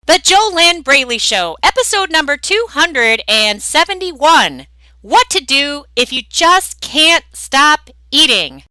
The JoLynn Braley Show, episode number 271. What to do if you just can't stop eating.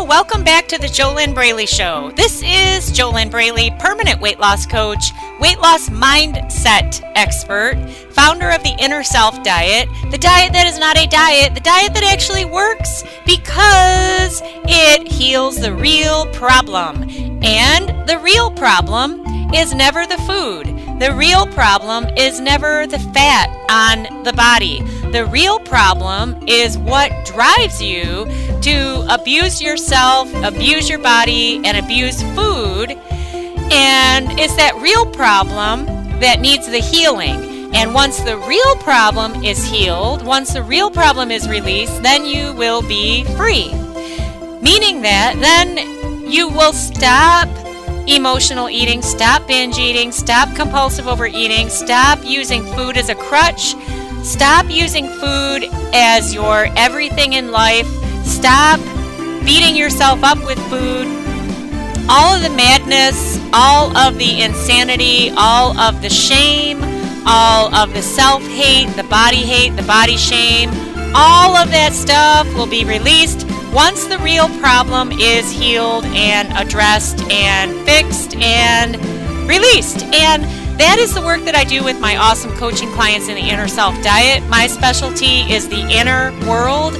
Welcome back to the JoLynn Braley Show. This is JoLynn Braley, permanent weight loss coach, weight loss mindset expert, founder of the Inner Self Diet, the diet that is not a diet, the diet that actually works because it heals the real problem. And the real problem is never the food. The real problem is never the fat on the body. The real problem is what drives you to abuse yourself, abuse your body, and abuse food. And it's that real problem that needs the healing. And once the real problem is healed, once the real problem is released, then you will be free. Meaning that then you will stop emotional eating, stop binge eating, stop compulsive overeating, stop using food as a crutch, stop using food as your everything in life, stop beating yourself up with food. All of the madness, all of the insanity, all of the shame, all of the self-hate, the body shame, all of that stuff will be released once the real problem is healed and addressed and fixed and released. And that is the work that I do with my awesome coaching clients in the Inner Self Diet. My specialty is the inner world,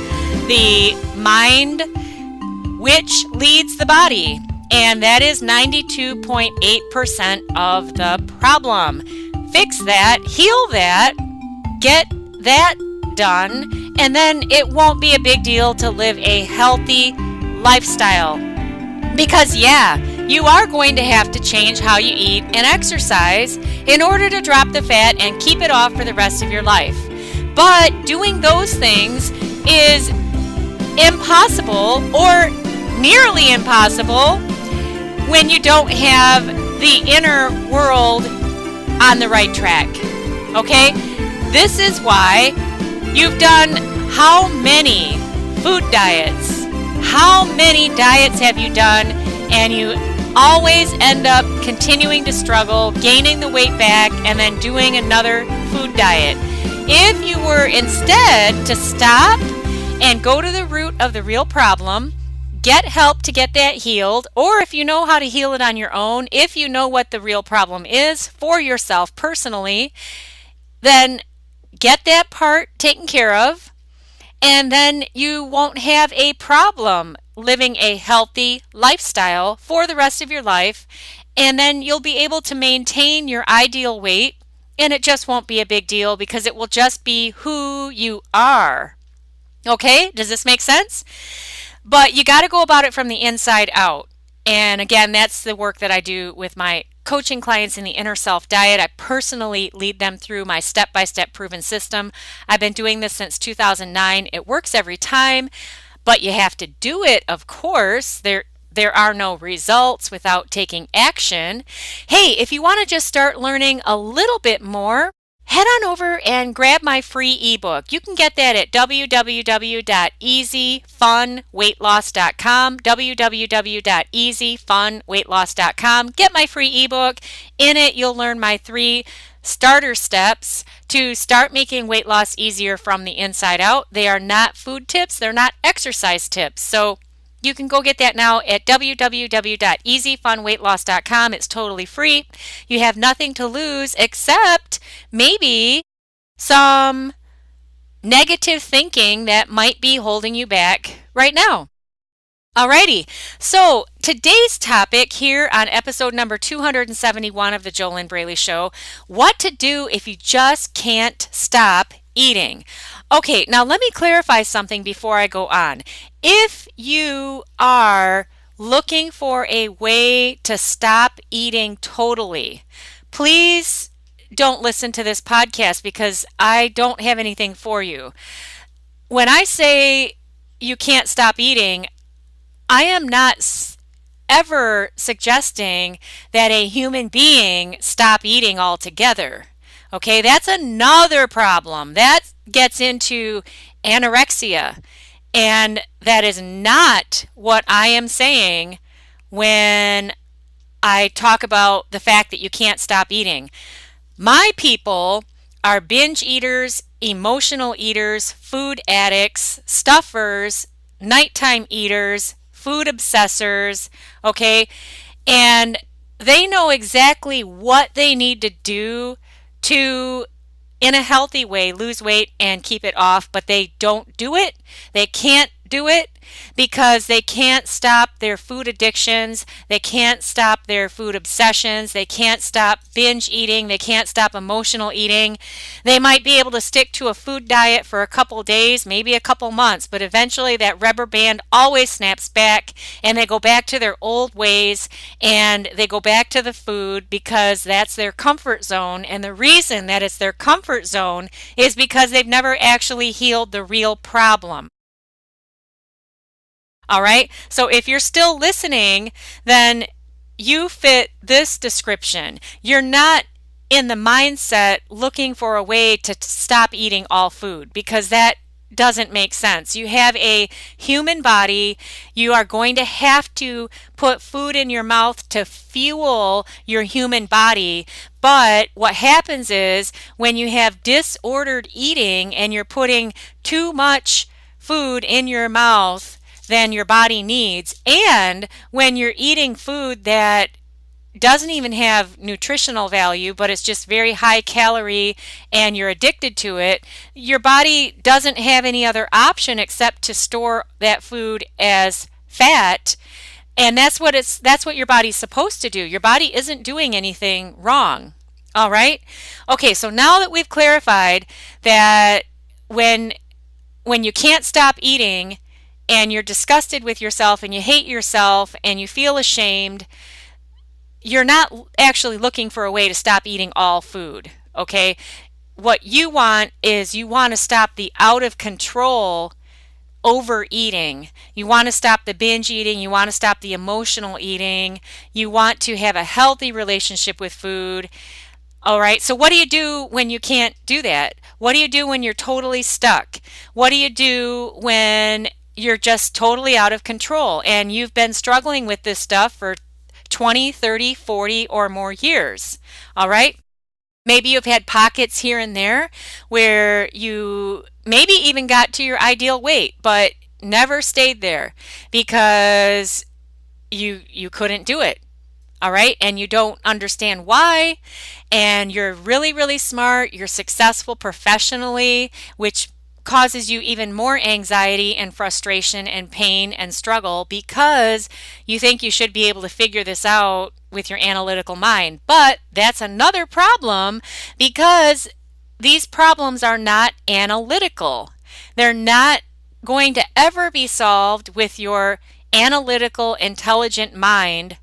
the mind, which leads the body. And that is 92.8% of the problem. Fix that, heal that, get that done, and then it won't be a big deal to live a healthy lifestyle. Because you are going to have to change how you eat and exercise in order to drop the fat and keep it off for the rest of your life. But doing those things is impossible or nearly impossible when you don't have the inner world on the right track. Okay? This is why you've done how many food diets? How many diets have you done? And you always end up continuing to struggle, gaining the weight back, and then doing another food diet. If you were instead to stop and go to the root of the real problem, get help to get that healed, or if you know how to heal it on your own, if you know what the real problem is for yourself personally, then get that part taken care of, and then you won't have a problem living a healthy lifestyle for the rest of your life, and then you'll be able to maintain your ideal weight, and it just won't be a big deal because it will just be who you are. Okay? Does this make sense? But you got to go about it from the inside out. And again, that's the work that I do with my coaching clients in the Inner Self Diet. I personally lead them through my step-by-step proven system. I've been doing this since 2009. It works every time, but you have to do it, of course. There are no results without taking action. Hey, if you want to just start learning a little bit more, head on over and grab my free ebook. You can get that at www.easyfunweightloss.com, www.easyfunweightloss.com. Get my free ebook. In it, you'll learn my 3 starter steps to start making weight loss easier from the inside out. They are not food tips. They're not exercise tips. So you can go get that now at www.easyfunweightloss.com. It's totally free. You have nothing to lose except maybe some negative thinking that might be holding you back right now. Alrighty, so today's topic here on episode number 271 of the JoLynn Braley Show, what to do if you just can't stop eating. Okay, now let me clarify something before I go on. If you are looking for a way to stop eating totally, please don't listen to this podcast because I don't have anything for you. When I say you can't stop eating, I am not ever suggesting that a human being stop eating altogether. Okay, that's another problem. That gets into anorexia. And that is not what I am saying when I talk about the fact that you can't stop eating. My people are binge eaters, emotional eaters, food addicts, stuffers, nighttime eaters, food obsessors, okay? And they know exactly what they need to do to, in a healthy way, lose weight and keep it off, but they don't do it. They can't do it because they can't stop their food addictions. They can't stop their food obsessions. They can't stop binge eating. They can't stop emotional eating. They might be able to stick to a food diet for a couple days, maybe a couple months, but eventually that rubber band always snaps back and they go back to their old ways and they go back to the food because that's their comfort zone. And the reason that it's their comfort zone is because they've never actually healed the real problem. All right. So if you're still listening, then you fit this description. You're not in the mindset looking for a way to stop eating all food because that doesn't make sense. You have a human body. You are going to have to put food in your mouth to fuel your human body. But what happens is when you have disordered eating and you're putting too much food in your mouth than your body needs, and when you're eating food that doesn't even have nutritional value, but it's just very high calorie and you're addicted to it, your body doesn't have any other option except to store that food as fat. And that's what your body's supposed to do. Your body isn't doing anything wrong. All right? Okay, so now that we've clarified that when you can't stop eating and you're disgusted with yourself and you hate yourself and you feel ashamed, you're not actually looking for a way to stop eating all food, okay? What you want is you want to stop the out of control overeating. You want to stop the binge eating. You want to stop the emotional eating. You want to have a healthy relationship with food. All right, so what do you do when you can't do that? What do you do when you're totally stuck? What do you do when you're just totally out of control and you've been struggling with this stuff for 20, 30, 40 or more years? All right. Maybe you've had pockets here and there where you maybe even got to your ideal weight, but never stayed there because you couldn't do it. All right. And you don't understand why. And you're really, really smart. You're successful professionally, which causes you even more anxiety and frustration and pain and struggle because you think you should be able to figure this out with your analytical mind. But that's another problem because these problems are not analytical. They're not going to ever be solved with your analytical, intelligent mind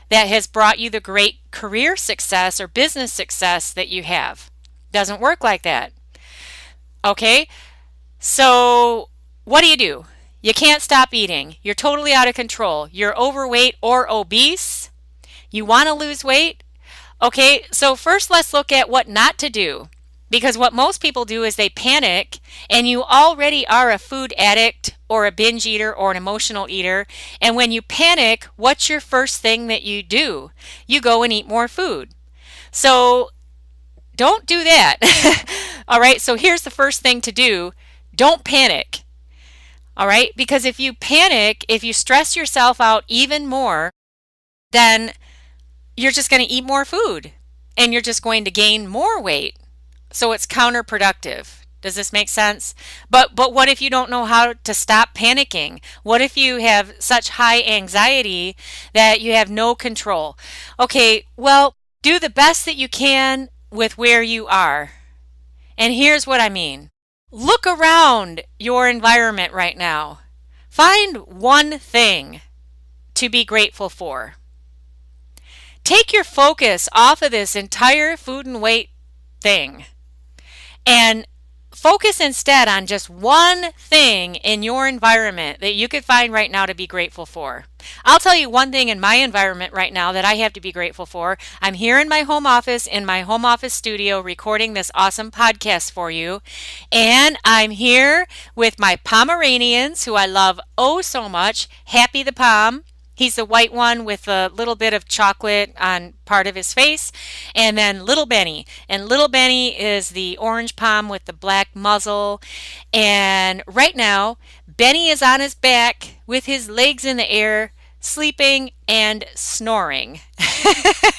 that has brought you the great career success or business success that you have. Doesn't work like that. Okay? So what do? You can't stop eating. You're totally out of control. You're overweight or obese. You want to lose weight. Okay, so first let's look at what not to do. Because what most people do is they panic, and you already are a food addict or a binge eater or an emotional eater. And when you panic, what's your first thing that you do? You go and eat more food. So don't do that. All right, so here's the first thing to do. Don't panic. All right, because if you panic, if you stress yourself out even more, then you're just going to eat more food and you're just going to gain more weight. So it's counterproductive. Does this make sense? But what if you don't know how to stop panicking? What if you have such high anxiety that you have no control? Okay, well, do the best that you can with where you are. And here's what I mean. Look around your environment right now. Find one thing to be grateful for. Take your focus off of this entire food and weight thing and focus instead on just one thing in your environment that you could find right now to be grateful for. I'll tell you one thing in my environment right now that I have to be grateful for. I'm here in my home office studio, recording this awesome podcast for you. And I'm here with my Pomeranians, who I love oh so much. Happy the Pom. He's the white one with a little bit of chocolate on part of his face. And then Little Benny. And Little Benny is the orange Pom with the black muzzle. And right now, Benny is on his back with his legs in the air, sleeping and snoring.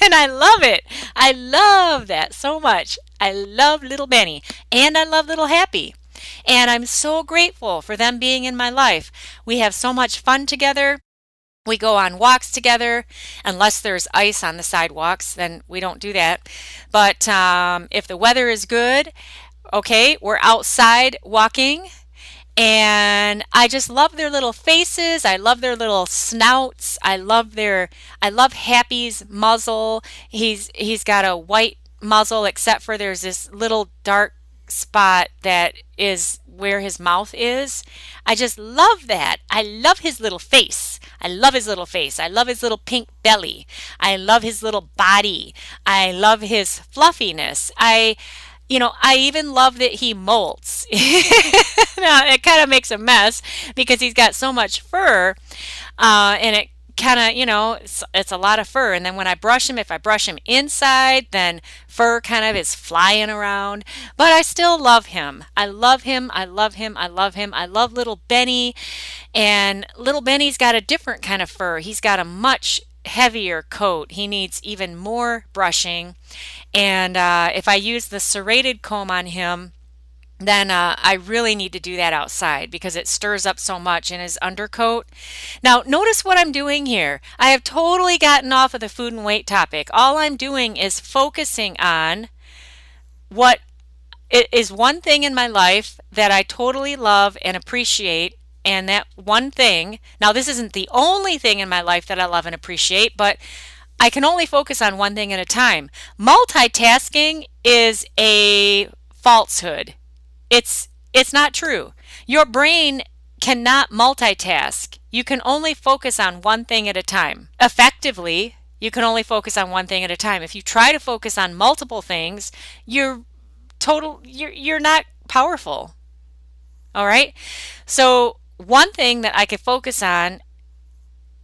And I love it. I love that so much. I love Little Benny. And I love Little Happy. And I'm so grateful for them being in my life. We have so much fun together. We go on walks together, unless there's ice on the sidewalks, then we don't do that. But if the weather is good, okay, we're outside walking, and I just love their little faces. I love their little snouts. I love Happy's muzzle. He's got a white muzzle, except for there's this little dark spot that is where his mouth is. I just love that. I love his little face. I love his little face. I love his little pink belly. I love his little body. I love his fluffiness. I even love that he molts. Now, it kind of makes a mess because he's got so much fur, and it kind of, it's a lot of fur. And then when I brush him, if I brush him inside, then fur kind of is flying around. But I still love him. I love him. I love him. I love him. I love Little Benny. And Little Benny's got a different kind of fur. He's got a much heavier coat. He needs even more brushing. And if I use the serrated comb on him, then I really need to do that outside because it stirs up so much in his undercoat. Now, notice what I'm doing here. I have totally gotten off of the food and weight topic. All I'm doing is focusing on what is one thing in my life that I totally love and appreciate. And that one thing, now this isn't the only thing in my life that I love and appreciate, but I can only focus on one thing at a time. Multitasking is a falsehood. It's not true. Your brain cannot multitask. You can only focus on one thing at a time. Effectively, you can only focus on one thing at a time. If you try to focus on multiple things, you're not powerful. All right? So, one thing that I could focus on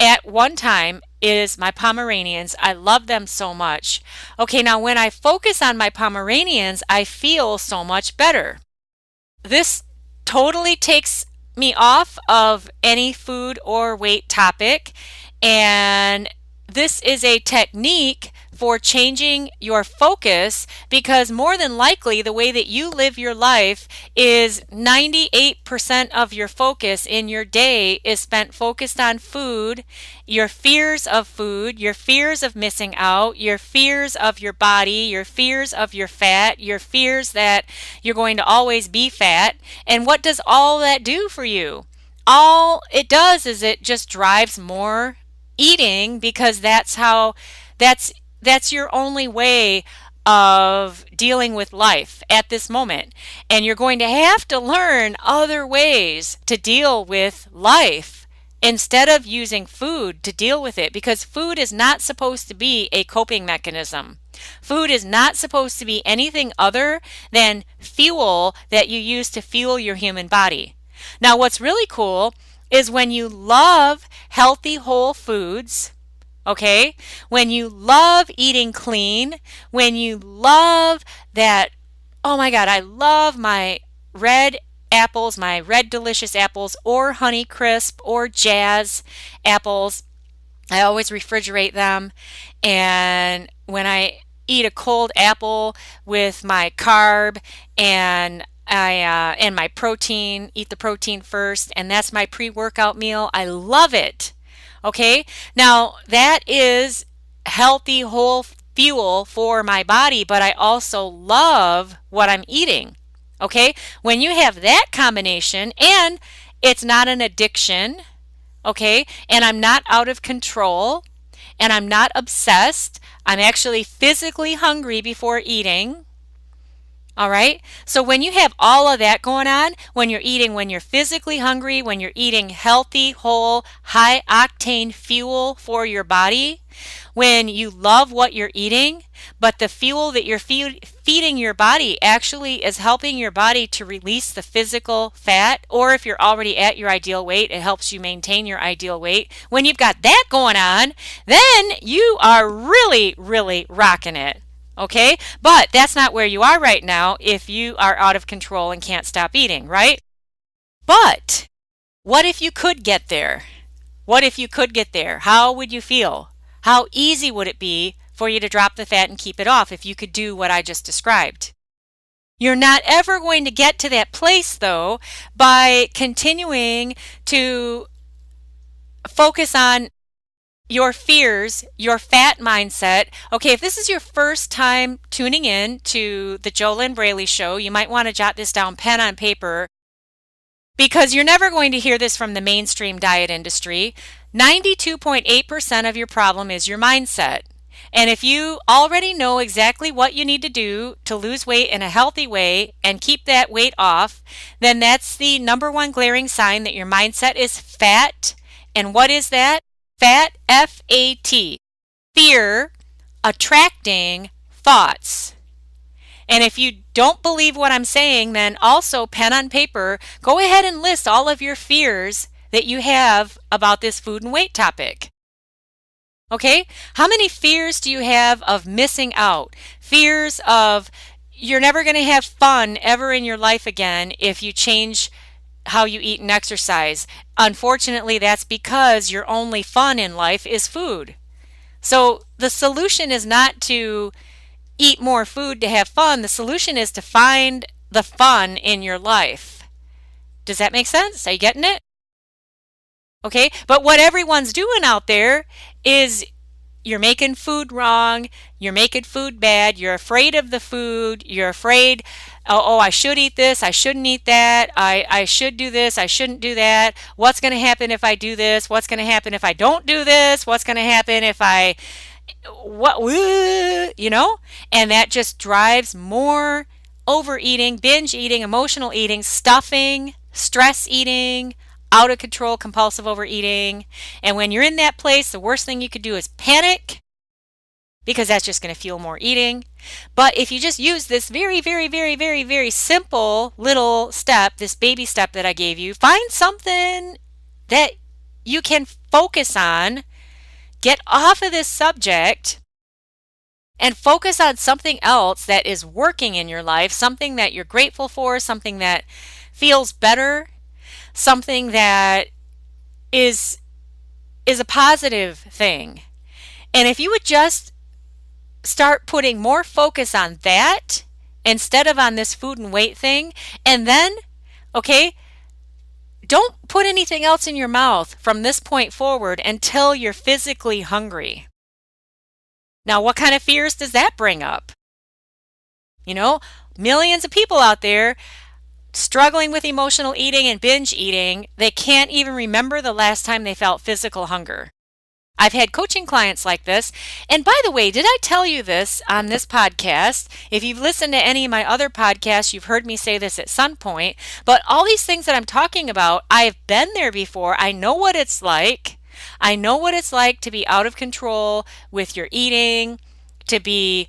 at one time is my Pomeranians. I love them so much. Okay, now when I focus on my Pomeranians, I feel so much better. This totally takes me off of any food or weight topic, and this is a technique for changing your focus, because more than likely the way that you live your life is 98% of your focus in your day is spent focused on food, your fears of food, your fears of missing out, your fears of your body, your fears of your fat, your fears that you're going to always be fat. And what does all that do for you? All it does is it just drives more eating, because that's your only way of dealing with life at this moment. And you're going to have to learn other ways to deal with life instead of using food to deal with it, because food is not supposed to be a coping mechanism. Food is not supposed to be anything other than fuel that you use to fuel your human body. Now, what's really cool is when you love healthy whole foods, okay? When you love eating clean, when you love that, oh my God, I love my red apples, my red delicious apples, or Honey Crisp or Jazz apples. I always refrigerate them. And when I eat a cold apple with my carb and my protein, eat the protein first, and that's my pre-workout meal. I love it. Okay, now that is healthy whole fuel for my body, but I also love what I'm eating. Okay, when you have that combination, and it's not an addiction, okay? And I'm not out of control, and I'm not obsessed. I'm actually physically hungry before eating. All right. So when you have all of that going on, when you're eating, when you're physically hungry, when you're eating healthy, whole, high octane fuel for your body, when you love what you're eating, but the fuel that you're feeding your body actually is helping your body to release the physical fat, or if you're already at your ideal weight, it helps you maintain your ideal weight. When you've got that going on, then you are really, really rocking it. Okay, but that's not where you are right now if you are out of control and can't stop eating, right? But what if you could get there? What if you could get there? How would you feel? How easy would it be for you to drop the fat and keep it off if you could do what I just described? You're not ever going to get to that place, though, by continuing to focus on your fears, your fat mindset. Okay, if this is your first time tuning in to the JoLynn Braley Show, you might want to jot this down pen on paper, because you're never going to hear this from the mainstream diet industry. 92.8% of your problem is your mindset. And if you already know exactly what you need to do to lose weight in a healthy way and keep that weight off, then that's the number one glaring sign that your mindset is fat. And what is that? Fat, F-A-T, fear attracting thoughts. And if you don't believe what I'm saying, then also pen on paper, go ahead and list all of your fears that you have about this food and weight topic. Okay? How many fears do you have of missing out? Fears of you're never going to have fun ever in your life again if you change how you eat and exercise. Unfortunately, that's because your only fun in life is food. So the solution is not to eat more food to have fun. The solution is to find the fun in your life. Does that make sense? Are you getting it? Okay, but what everyone's doing out there is you're making food wrong, you're making food bad, you're afraid of the food, you're afraid, oh, I should eat this, I shouldn't eat that, I should do this, I shouldn't do that, what's going to happen if I do this, what's going to happen if I don't do this, what's going to happen if I, and that just drives more overeating, binge eating, emotional eating, stuffing, stress eating, out of control, compulsive overeating. And when you're in that place, the worst thing you could do is panic, because that's just going to fuel more eating. But if you just use this very, very, very, very, very simple little step, this baby step that I gave you, find something that you can focus on, get off of this subject, and focus on something else that is working in your life, something that you're grateful for, something that feels better, something that is a positive thing. And if you would just start putting more focus on that instead of on this food and weight thing, and then, okay, don't put anything else in your mouth from this point forward until you're physically hungry. Now, what kind of fears does that bring up? Millions of people out there struggling with emotional eating and binge eating, they can't even remember the last time they felt physical hunger. I've had coaching clients like this. And by the way, did I tell you this on this podcast? If you've listened to any of my other podcasts, you've heard me say this at some point. But all these things that I'm talking about, I've been there before. I know what it's like. I know what it's like to be out of control with your eating, to be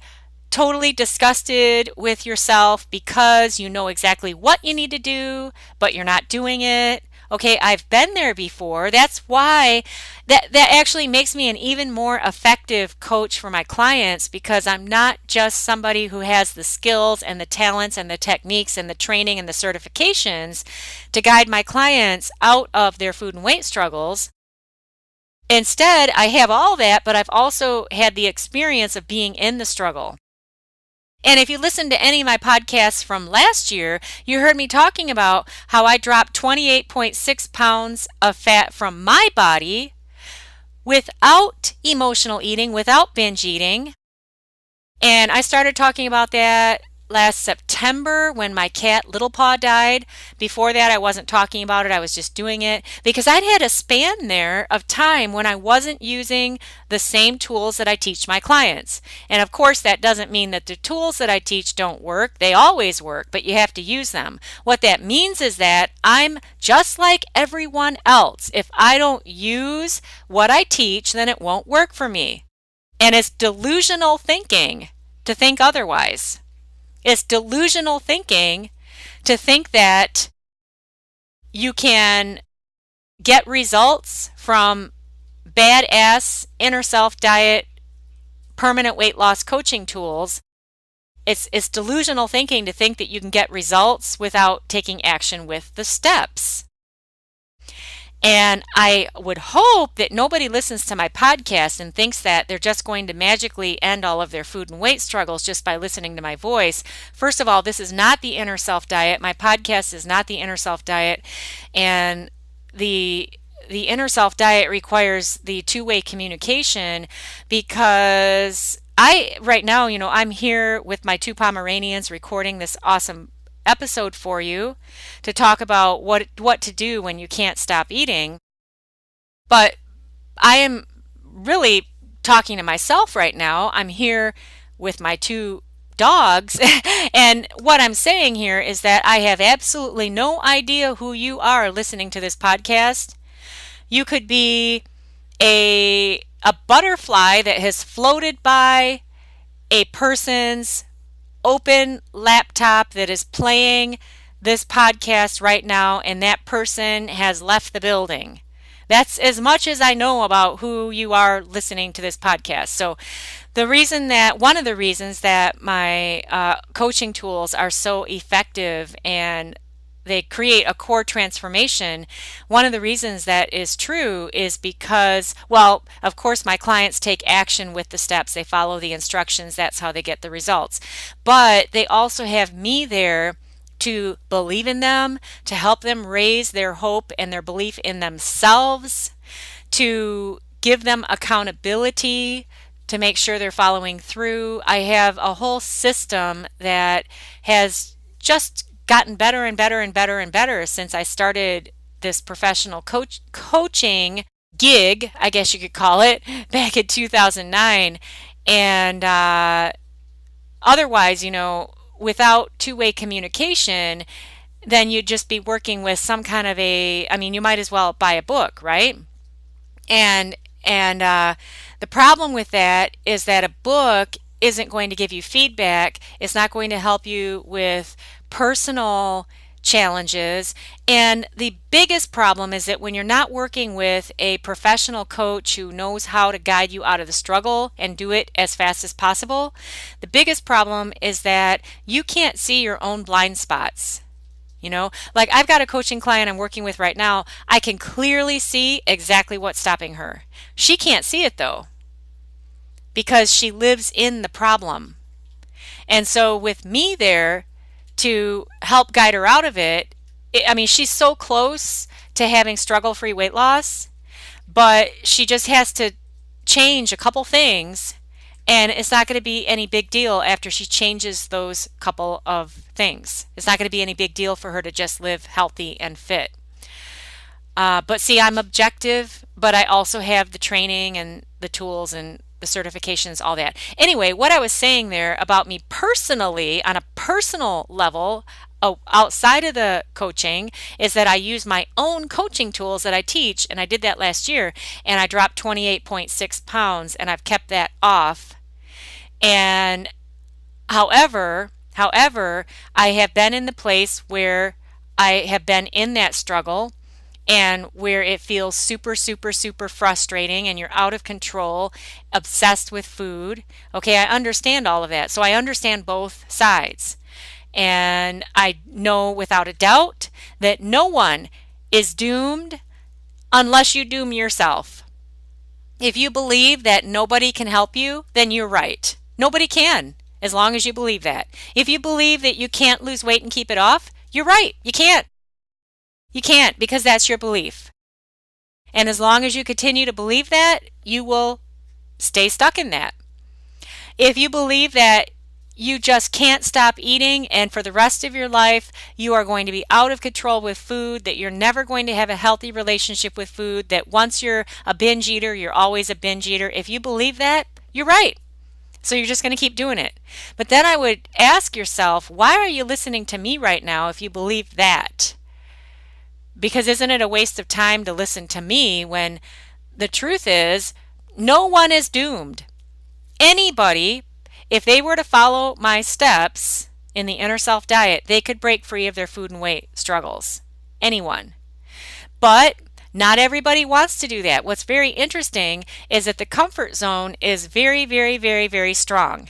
totally disgusted with yourself because you know exactly what you need to do, but you're not doing it. Okay, I've been there before. That's why that actually makes me an even more effective coach for my clients, because I'm not just somebody who has the skills and the talents and the techniques and the training and the certifications to guide my clients out of their food and weight struggles. Instead, I have all that, but I've also had the experience of being in the struggle. And if you listen to any of my podcasts from last year, you heard me talking about how I dropped 28.6 pounds of fat from my body without emotional eating, without binge eating. And I started talking about that last September when my cat Little Paw died. Before that, I wasn't talking about it. I was just doing it because I'd had a span there of time when I wasn't using the same tools that I teach my clients. And of course, that doesn't mean that the tools that I teach don't work. They always work, but you have to use them. What that means is that I'm just like everyone else. If I don't use what I teach, then it won't work for me. And it's delusional thinking to think otherwise. It's delusional thinking to think that you can get results from badass inner self diet, permanent weight loss coaching tools. It's delusional thinking to think that you can get results without taking action with the steps. And I would hope that nobody listens to my podcast and thinks that they're just going to magically end all of their food and weight struggles just by listening to my voice. First of all, this is not the Inner Self Diet. My podcast is not the Inner Self Diet. And the Inner Self Diet requires the two-way communication because right now, I'm here with my 2 Pomeranians recording this awesome episode for you to talk about what to do when you can't stop eating. But I am really talking to myself right now. I'm here with my 2 dogs and what I'm saying here is that I have absolutely no idea who you are listening to this podcast. You could be a butterfly that has floated by a person's open laptop that is playing this podcast right now, and that person has left the building. That's as much as I know about who you are listening to this podcast. So one of the reasons that my coaching tools are so effective and they create a core transformation, one of the reasons that is true is because, well, of course, my clients take action with the steps. They follow the instructions. That's how they get the results. But they also have me there to believe in them, to help them raise their hope and their belief in themselves, to give them accountability, to make sure they're following through. I have a whole system that has just gotten better and better and better and better since I started this professional coaching gig, I guess you could call it, back in 2009. And otherwise, without two-way communication, then you'd just be working with some kind of you might as well buy a book, right? And the problem with that is that a book isn't going to give you feedback. It's not going to help you with personal challenges. And the biggest problem is that when you're not working with a professional coach who knows how to guide you out of the struggle and do it as fast as possible, the biggest problem is that you can't see your own blind spots. Like I've got a coaching client I'm working with right now. I can clearly see exactly what's stopping her. She can't see it though, because she lives in the problem. And so with me there to help guide her out of it, she's so close to having struggle-free weight loss, but she just has to change a couple things, and it's not going to be any big deal after she changes those couple of things. It's not going to be any big deal for her to just live healthy and fit. But see, I'm objective, but I also have the training and the tools and the certifications, all that. Anyway, what I was saying there about me personally, on a personal level, outside of the coaching, is that I use my own coaching tools that I teach, and I did that last year, and I dropped 28.6 pounds, and I've kept that off. And however, I have been in the place where I have been in that struggle, and where it feels super, super, super frustrating and you're out of control, obsessed with food. Okay, I understand all of that. So I understand both sides. And I know without a doubt that no one is doomed unless you doom yourself. If you believe that nobody can help you, then you're right. Nobody can, as long as you believe that. If you believe that you can't lose weight and keep it off, you're right. You can't. You can't, because that's your belief. And as long as you continue to believe that, you will stay stuck in that. If you believe that you just can't stop eating, and for the rest of your life you are going to be out of control with food, that you're never going to have a healthy relationship with food, that once you're a binge eater, you're always a binge eater. If you believe that, you're right. So you're just going to keep doing it. But then I would ask yourself, why are you listening to me right now if you believe that? Because isn't it a waste of time to listen to me when the truth is no one is doomed? Anybody, if they were to follow my steps in the inner self diet, they could break free of their food and weight struggles. Anyone. But not everybody wants to do that. What's very interesting is that the comfort zone is very, very, very, very strong.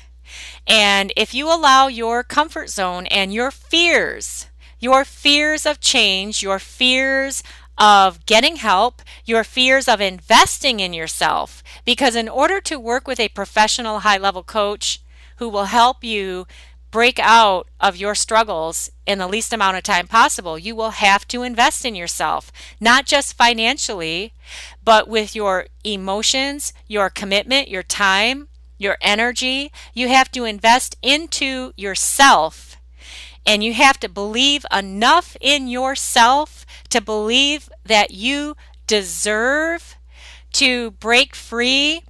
And if you allow your comfort zone and your fears of change, your fears of getting help, your fears of investing in yourself, because in order to work with a professional high-level coach who will help you break out of your struggles in the least amount of time possible, you will have to invest in yourself, not just financially, but with your emotions, your commitment, your time, your energy. You have to invest into yourself, and you have to believe enough in yourself to believe that you deserve to break free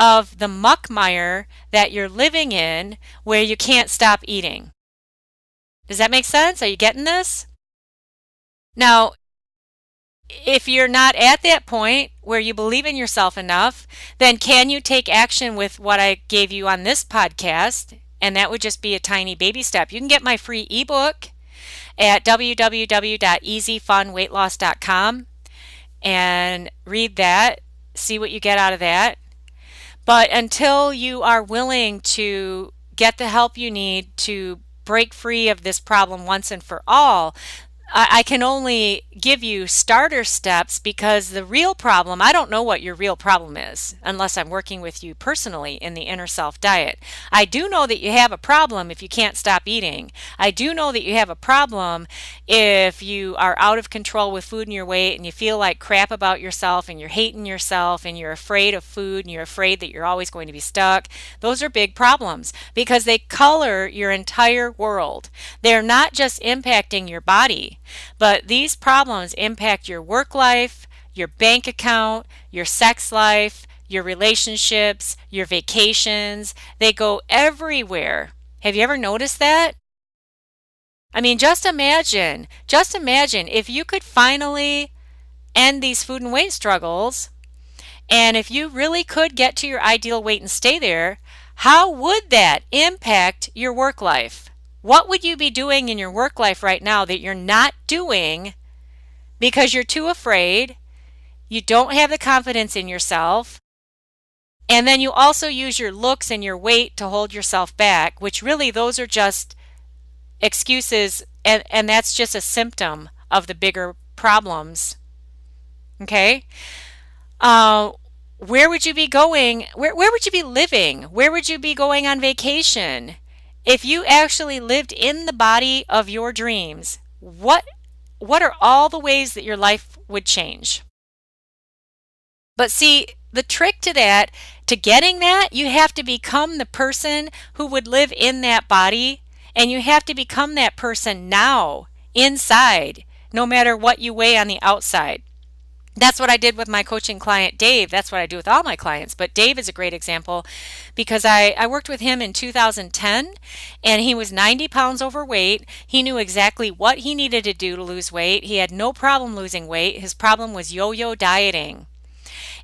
of the muckmire that you're living in where you can't stop eating. Does that make sense? Are you getting this? Now, if you're not at that point where you believe in yourself enough, then can you take action with what I gave you on this podcast? And that would just be a tiny baby step. You can get my free ebook at www.easyfunweightloss.com and read that, see what you get out of that. But until you are willing to get the help you need to break free of this problem once and for all, I can only give you starter steps, because the real problem, I don't know what your real problem is unless I'm working with you personally in the inner self diet. I do know that you have a problem if you can't stop eating. I do know that you have a problem if you are out of control with food and your weight, and you feel like crap about yourself, and you're hating yourself, and you're afraid of food, and you're afraid that you're always going to be stuck. Those are big problems because they color your entire world. They're not just impacting your body, but these problems impact your work life, your bank account, your sex life, your relationships, your vacations. They go everywhere. Have you ever noticed that? I mean, just imagine if you could finally end these food and weight struggles, and if you really could get to your ideal weight and stay there, how would that impact your work life? What would you be doing in your work life right now that you're not doing because you're too afraid, you don't have the confidence in yourself, and then you also use your looks and your weight to hold yourself back, which really those are just excuses, and that's just a symptom of the bigger problems. Okay? Where would you be going? Where would you be living? Where would you be going on vacation? If you actually lived in the body of your dreams, what are all the ways that your life would change? But see, the trick to that, to getting that, you have to become the person who would live in that body, and you have to become that person now, inside, no matter what you weigh on the outside. That's what I did with my coaching client, Dave. That's what I do with all my clients. But Dave is a great example because I worked with him in 2010, and he was 90 pounds overweight. He knew exactly what he needed to do to lose weight. He had no problem losing weight. His problem was yo-yo dieting.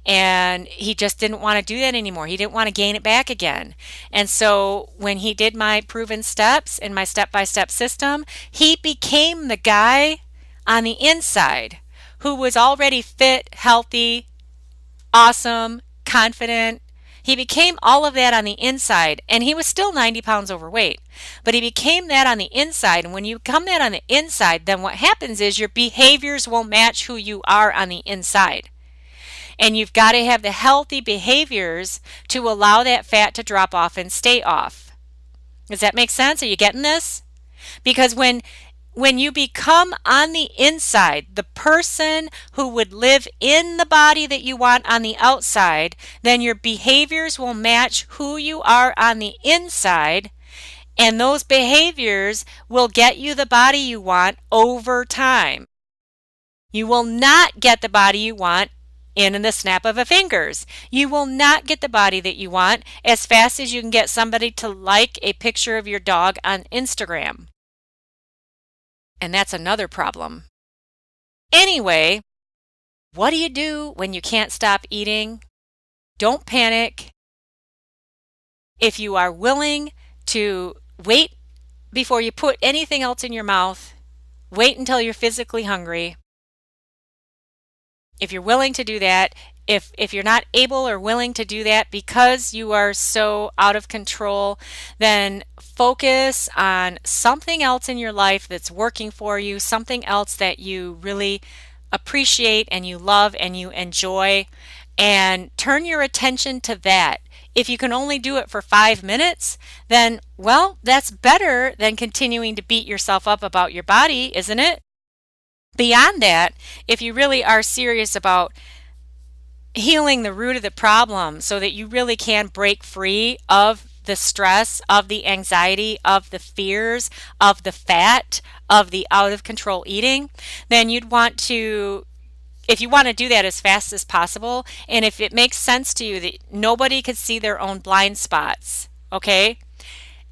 And he just didn't want to do that anymore. He didn't want to gain it back again. And so when he did my proven steps in my step-by-step system, he became the guy on the inside who was already fit, healthy, awesome, confident. He became all of that on the inside, and he was still 90 pounds overweight. But he became that on the inside, and when you become that on the inside, then what happens is your behaviors will match who you are on the inside. And you've got to have the healthy behaviors to allow that fat to drop off and stay off. Does that make sense? Are you getting this? Because when you become on the inside the person who would live in the body that you want on the outside, then your behaviors will match who you are on the inside, And those behaviors will get you the body you want over time. You will not get the body you want in the snap of a fingers. You will not get the body that you want as fast as you can get somebody to like a picture of your dog on Instagram. And that's another problem. Anyway, what do you do when you can't stop eating? Don't panic. If you are willing to wait before you put anything else in your mouth, wait until you're physically hungry. If you're willing to do that, if you're not able or willing to do that because you are so out of control, then focus on something else in your life that's working for you, something else that you really appreciate and you love and you enjoy, and turn your attention to that. If you can only do it for 5 minutes, then, well, that's better than continuing to beat yourself up about your body, isn't it? Beyond that, if you really are serious about healing the root of the problem so that you really can break free of the stress, of the anxiety, of the fears, of the fat, of the out of control eating, then you'd want to, if you want to do that as fast as possible, and if it makes sense to you that nobody could see their own blind spots, okay?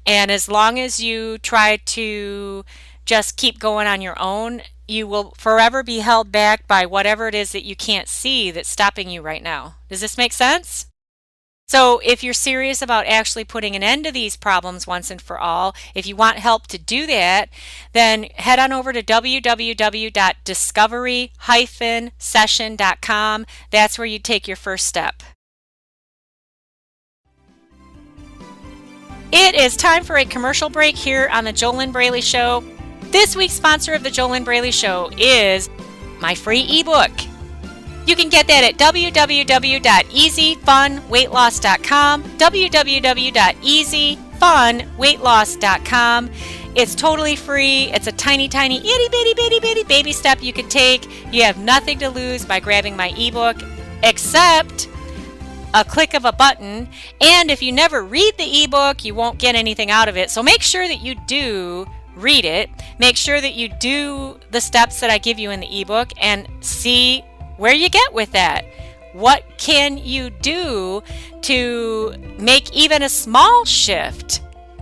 And as long as you try to just keep going on your own, you will forever be held back by whatever it is that you can't see that's stopping you right now. Does this make sense? So if you're serious about actually putting an end to these problems once and for all, if you want help to do that, then head on over to www.discovery-session.com. That's where you take your first step. It is time for a commercial break here on the JoLynn Braley Show. This week's sponsor of the JoLynn Braley Show is my free ebook. You can get that at www.easyfunweightloss.com, www.easyfunweightloss.com. It's totally free. It's a tiny, tiny, itty bitty, bitty, bitty baby step you can take. You have nothing to lose by grabbing my ebook except a click of a button. And if you never read the ebook, you won't get anything out of it. So make sure that you do read it. Make sure that you do the steps that I give you in the ebook and see where you get with that. What can you do to make even a small shift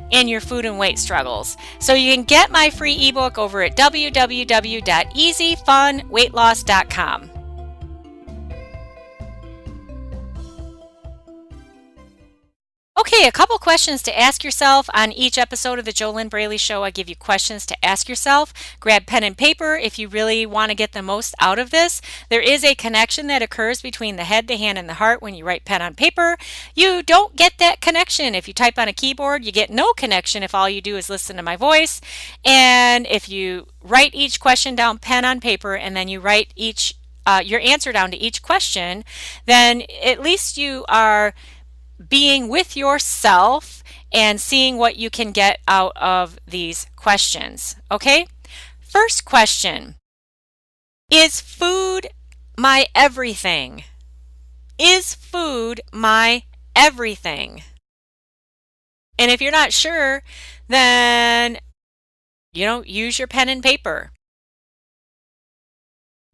in your food and weight struggles? So you can get my free ebook over at www.easyfunweightloss.com. Okay, a couple questions to ask yourself on each episode of the JoLynn Braley Show. I give you questions to ask yourself. Grab pen and paper if you really want to get the most out of this. There is a connection that occurs between the head, the hand, and the heart when you write pen on paper. You don't get that connection if you type on a keyboard. You get no connection if all you do is listen to my voice. And if you write each question down pen on paper and then you write your answer down to each question, then at least you are being with yourself and seeing what you can get out of these questions. Okay? First question. Is food my everything? Is food my everything? And if you're not sure, then use your pen and paper.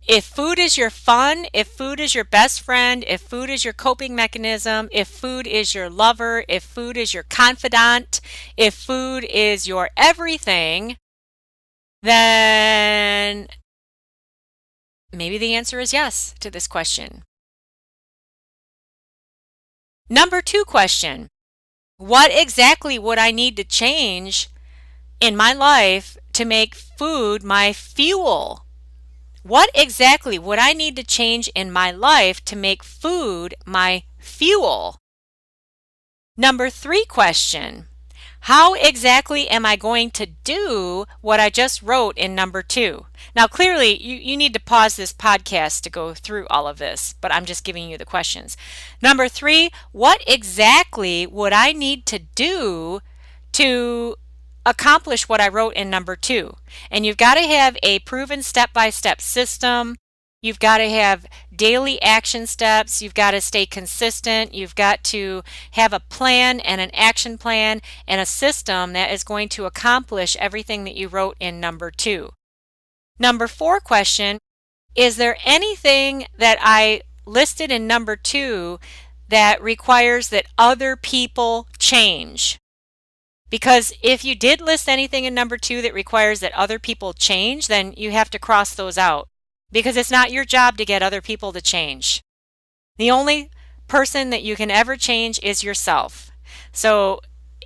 If food is your fun, if food is your best friend, if food is your coping mechanism, if food is your lover, if food is your confidant, if food is your everything, then maybe the answer is yes to this question. Number 2 question. What exactly would I need to change in my life to make food my fuel? What exactly would I need to change in my life to make food my fuel? Number 3 question. How exactly am I going to do what I just wrote in number 2? Now, clearly, you need to pause this podcast to go through all of this, but I'm just giving you the questions. Number 3, what exactly would I need to do to accomplish what I wrote in number 2? And you've got to have a proven step-by-step system You've got to have daily action steps. You've got to stay consistent. You've got to have a plan and an action plan and a system that is going to accomplish everything that you wrote in number 2. Number 4 question, is there anything that I listed in number 2 that requires that other people change? Because if you did list anything in number 2 that requires that other people change, then you have to cross those out. Because it's not your job to get other people to change. The only person that you can ever change is yourself. So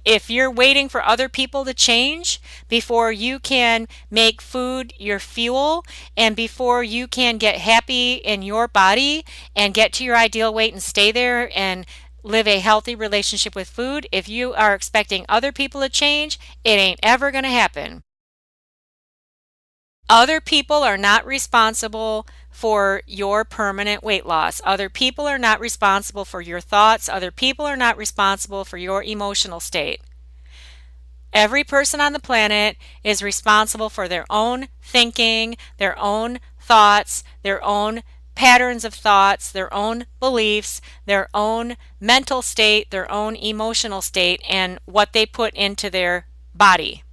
if you're waiting for other people to change before you can make food your fuel and before you can get happy in your body and get to your ideal weight and stay there and live a healthy relationship with food, if you are expecting other people to change, it ain't ever going to happen. Other people are not responsible for your permanent weight loss. Other people are not responsible for your thoughts. Other people are not responsible for your emotional state. Every person on the planet is responsible for their own thinking, their own thoughts, their own patterns of thoughts, their own beliefs, their own mental state, their own emotional state, and what they put into their body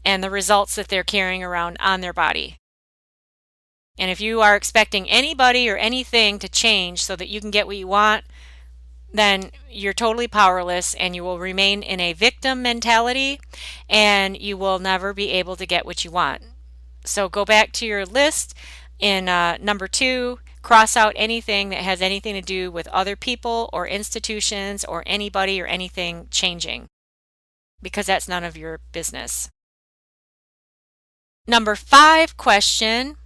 and the results that they're carrying around on their body. And if you are expecting anybody or anything to change so that you can get what you want, then you're totally powerless and you will remain in a victim mentality and you will never be able to get what you want. So go back to your list in number 2, cross out anything that has anything to do with other people or institutions or anybody or anything changing, because that's none of your business. Number 5 question,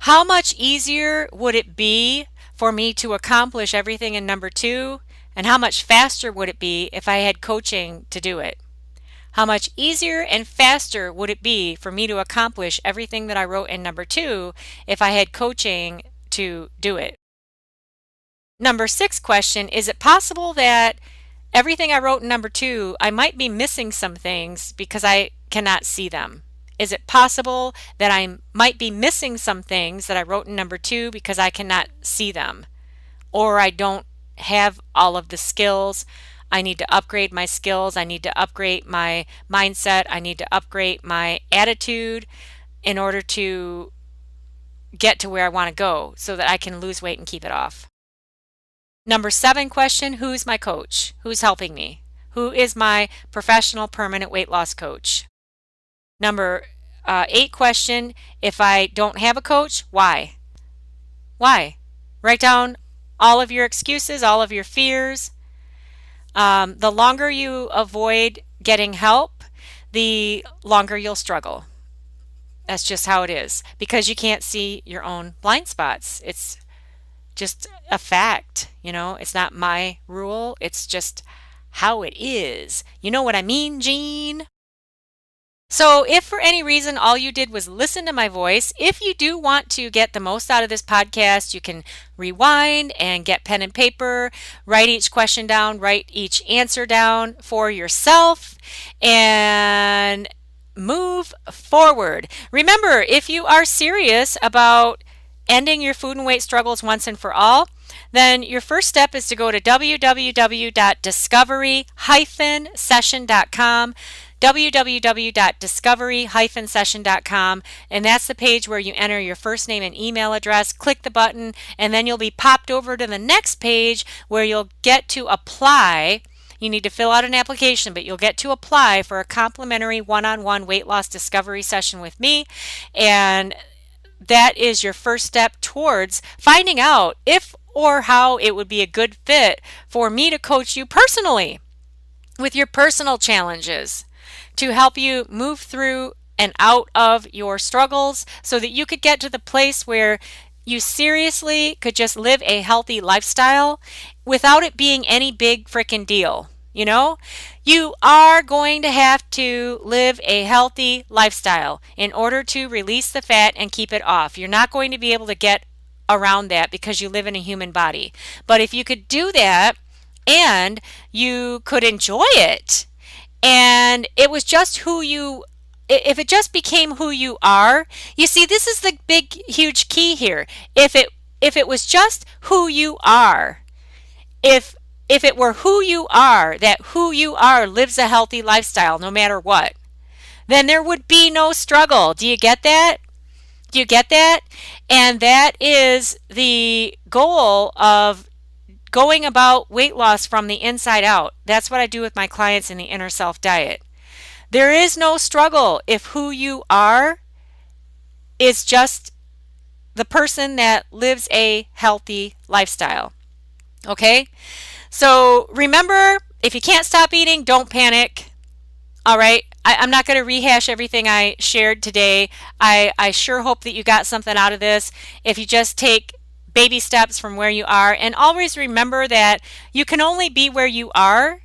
how much easier would it be for me to accomplish everything in number 2, and how much faster would it be if I had coaching to do it? How much easier and faster would it be for me to accomplish everything that I wrote in number 2 if I had coaching to do it? Number 6 question, is it possible that everything I wrote in number 2, I might be missing some things because I cannot see them? Is it possible that I might be missing some things that I wrote in number 2 because I cannot see them? Or I don't have all of the skills. I need to upgrade my skills. I need to upgrade my mindset. I need to upgrade my attitude in order to get to where I want to go so that I can lose weight and keep it off. Number 7 question, who's my coach? Who's helping me? Who is my professional permanent weight loss coach? Number 8 question, if I don't have a coach, why? Why? Write down all of your excuses, all of your fears. The longer you avoid getting help, the longer you'll struggle. That's just how it is, because you can't see your own blind spots. It's just a fact, It's not my rule. It's just how it is. You know what I mean, Jean? So if for any reason all you did was listen to my voice, if you do want to get the most out of this podcast, you can rewind and get pen and paper, write each question down, write each answer down for yourself, and move forward. Remember, if you are serious about ending your food and weight struggles once and for all, then your first step is to go to www.discovery-session.com, www.discovery-session.com, and that's the page where you enter your first name and email address, click the button, and then you'll be popped over to the next page where you'll get to apply. You need to fill out an application, but you'll get to apply for a complimentary one-on-one weight loss discovery session with me, and that is your first step towards finding out if or how it would be a good fit for me to coach you personally with your personal challenges, to help you move through and out of your struggles so that you could get to the place where you seriously could just live a healthy lifestyle without it being any big frickin' deal. You are going to have to live a healthy lifestyle in order to release the fat and keep it off. You're not going to be able to get around that because you live in a human body. But if you could do that and you could enjoy it, and it was just who you if it just became who you are, you see, this is the big, huge key here. If it was just who you are, if it were who you are, that who you are lives a healthy lifestyle no matter what, then there would be no struggle. Do you get that? Do you get that? And that is the goal of going about weight loss from the inside out. That's what I do with my clients in the Inner Self Diet. There is no struggle if who you are is just the person that lives a healthy lifestyle. Okay? So remember, if you can't stop eating, don't panic. All right? I'm not going to rehash everything I shared today. I sure hope that you got something out of this. If you just take baby steps from where you are, and always remember that you can only be where you are.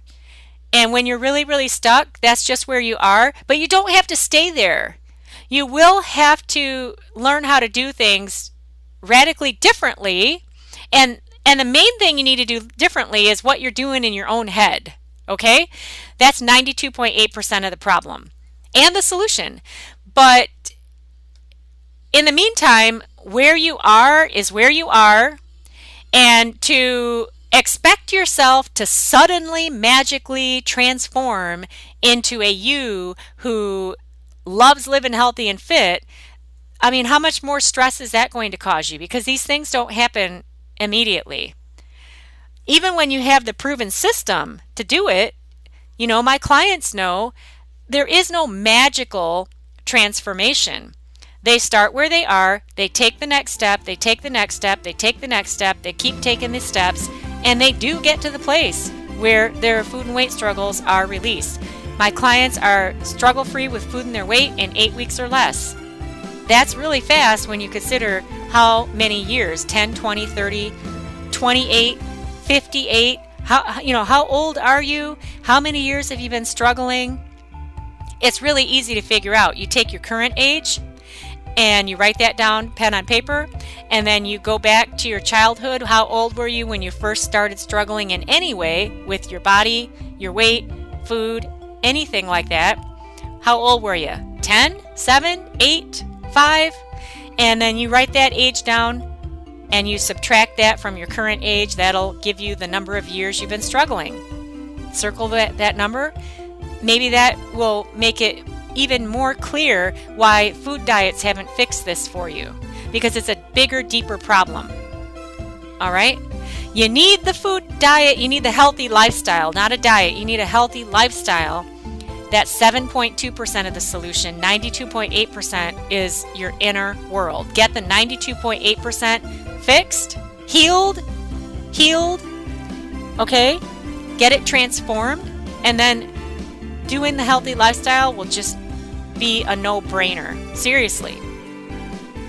And when you're really, really stuck, that's just where you are. But you don't have to stay there. You will have to learn how to do things radically differently. And the main thing you need to do differently is what you're doing in your own head. Okay? That's 92.8% of the problem and the solution. But in the meantime, where you are is where you are. And to expect yourself to suddenly, magically transform into a you who loves living healthy and fit, I mean, how much more stress is that going to cause you? Because these things don't happen immediately. Even when you have the proven system to do it, you know, my clients know there is no magical transformation. They start where they are, they take the next step, they take the next step, they take the next step, they keep taking the steps, and they do get to the place where their food and weight struggles are released. My clients are struggle-free with food and their weight in 8 weeks or less. That's really fast when you consider how many years, 10, 20, 30, 28, 58, how old are you? How many years have you been struggling? It's really easy to figure out. You take your current age and you write that down, pen on paper, and then you go back to your childhood. How old were you when you first started struggling in any way with your body, your weight, food, anything like that? How old were you? 10, 7, 8, 5? And then you write that age down and you subtract that from your current age. That'll give you the number of years you've been struggling. Circle that number. Maybe that will make it even more clear why food diets haven't fixed this for you, because it's a bigger, deeper problem. All right? You need the food diet, you need the healthy lifestyle, not a diet. You need a healthy lifestyle. That's 7.2% of the solution. 92.8% is your inner world. Get the 92.8% fixed, healed, okay? Get it transformed, and then doing the healthy lifestyle will just be a no-brainer. Seriously.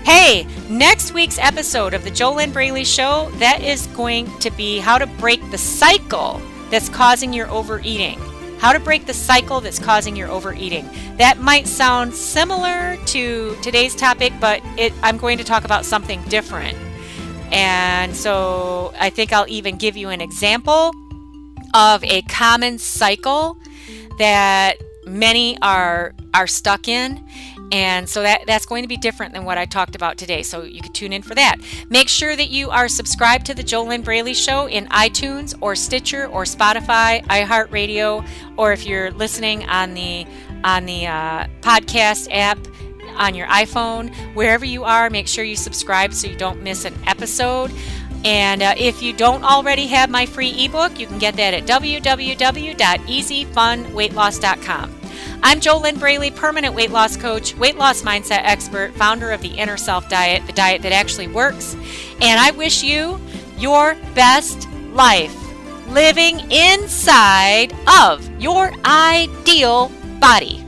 Hey, next week's episode of the JoLynn Braley Show, that is going to be how to break the cycle that's causing your overeating. How to break the cycle that's causing your overeating. That might sound similar to today's topic, but I'm going to talk about something different. And so I think I'll even give you an example of a common cycle that many are stuck in. And so that's going to be different than what I talked about today. So you can tune in for that. Make sure that you are subscribed to the JoLynn Braley Show in iTunes or Stitcher or Spotify, iHeartRadio, or if you're listening on the podcast app on your iPhone. Wherever you are, make sure you subscribe so you don't miss an episode. And if you don't already have my free ebook, you can get that at www.easyfunweightloss.com. I'm JoLynn Braley, permanent weight loss coach, weight loss mindset expert, founder of the Inner Self Diet, the diet that actually works. And I wish you your best life, living inside of your ideal body.